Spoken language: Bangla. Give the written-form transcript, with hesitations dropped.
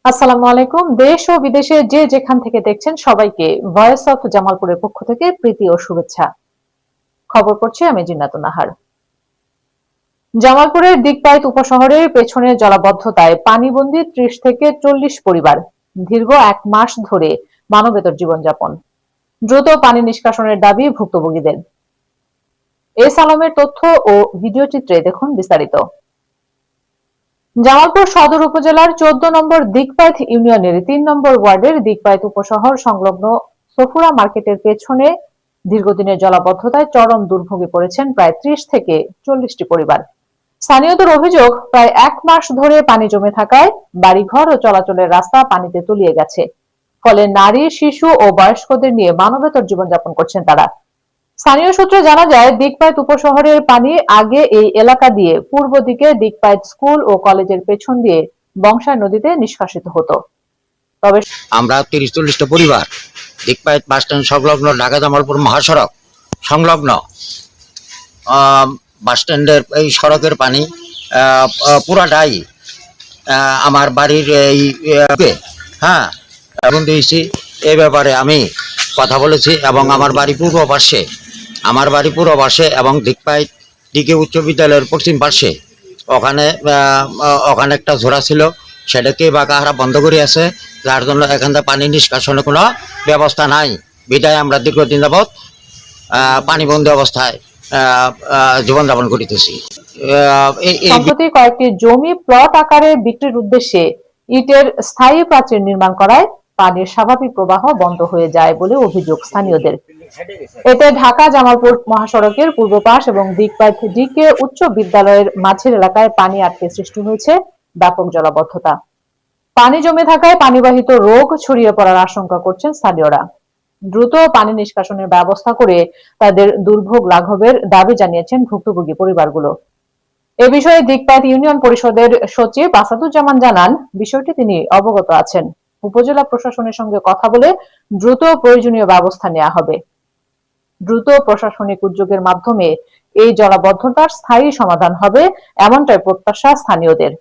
আসসালামু আলাইকুম। দেশ ও বিদেশে যে যেখান থেকে দেখছেন সবাইকে ভয়েস অফ জামালপুরের পক্ষ থেকে প্রীতি ও শুভেচ্ছা। খবর পড়ছি আমি জিন্নাতুন নাহার। জামালপুরের দিকপাইত উপশহরের পেছনে জলাবদ্ধতায় পানিবন্দী ৩০ থেকে ৪০ পরিবার। দীর্ঘ ১ মাস ধরে মানবেতর জীবনযাপন। দ্রুত পানি নিষ্কাশনের দাবি ভুক্তভোগীদের। এস আলমের তথ্য ও ভিডিও চিত্রে দেখুন বিস্তারিত। জামালপুর সদর উপজেলার ১৪ নম্বর দিকপাইত ইউনিয়নের ৩ নম্বর ওয়ার্ডের দিকপাইত উপশহর সংলগ্ন সফুরা মার্কেটের পেছনে দীর্ঘদিনের জলাবদ্ধতায় চরম দুর্ভোগে পড়েছেন প্রায় ৩০ থেকে ৪০টি পরিবার। স্থানীয়দের অভিযোগ, প্রায় ১ মাস ধরে পানি জমে থাকায় বাড়িঘর ও চলাচলের রাস্তা পানিতে তলিয়ে গেছে। ফলে নারী, শিশু ও বয়স্কদের নিয়ে মানবেতর জীবনযাপন করছেন তারা। স্থানীয় সূত্রে জানা যায়, দিকপাইত উপশহরের পানি আগে এই এলাকা দিয়ে পূর্ব দিকে দিকপাইত স্কুল ও কলেজের পেছন দিয়ে বংশায় নদীতে নিষ্কাশিত হতো। তবে আমরা ৩০-৪০টা পরিবার দিকপাইত বাস স্ট্যান্ড সংলগ্ন ঢাকা জামালপুর মহাসড়ক সংলগ্ন বাস স্ট্যান্ডের এই সড়কের পানি পুরাটাই আমার বাড়ির এই হ্যাঁ এখন দিয়েছি। এই ব্যাপারে আমি কথা বলেছি এবং আমার বাড়ি পূর্ব পাশে এবং দিকপাইত ডিকে উচ্চ বিদ্যালয়ের পশ্চিম পাশে ওখানে একটা ঝোড়া ছিল, সেটাকে বাঁকাহারা বন্ধ করে আছে, যার জন্য এখান থেকে পানি নিষ্কাশনের কোনো ব্যবস্থা নাই। বিধায় আমরা দীর্ঘদিন যাবৎ পানিবন্দী অবস্থায় জীবনযাপন করিতেছি। সম্প্রতি কয়েকটি জমি প্লট আকারে বিক্রির উদ্দেশ্যে ইটের স্থায়ী প্রাচীর নির্মাণ করায় পানির স্বাভাবিক প্রবাহ বন্ধ হয়ে যায় বলে অভিযোগ স্থানীয়দের। এতে ঢাকা জামালপুর মহাসড়কের পূর্ব পাশ এবং দিকপাইত ডিকে উচ্চ বিদ্যালয়ের মাঝের এলাকায় পানি আটকে সৃষ্টি হয়েছে ব্যাপক জলাবদ্ধতা। পানি জমে থাকায় পানিবাহিত রোগ ছড়িয়ে পড়ার আশঙ্কা করছেন স্থানীয়রা। দ্রুত পানি নিষ্কাশনের ব্যবস্থা করে তাদের দুর্ভোগ লাঘবের দাবি জানিয়েছেন ভুক্তভোগী পরিবারগুলো। এ বিষয়ে দিকপাইত ইউনিয়ন পরিষদের সচিব আসাদুজ্জামান জানান, বিষয়টি তিনি অবগত আছেন। উপজেলা প্রশাসনের সঙ্গে কথা বলে দ্রুত প্রয়োজনীয় ব্যবস্থা নেওয়া হবে। দ্রুত প্রশাসনিক উদ্যোগের মাধ্যমে এই জলাবদ্ধতার স্থায়ী সমাধান হবে, এমনটাই প্রত্যাশা স্থানীয়দের।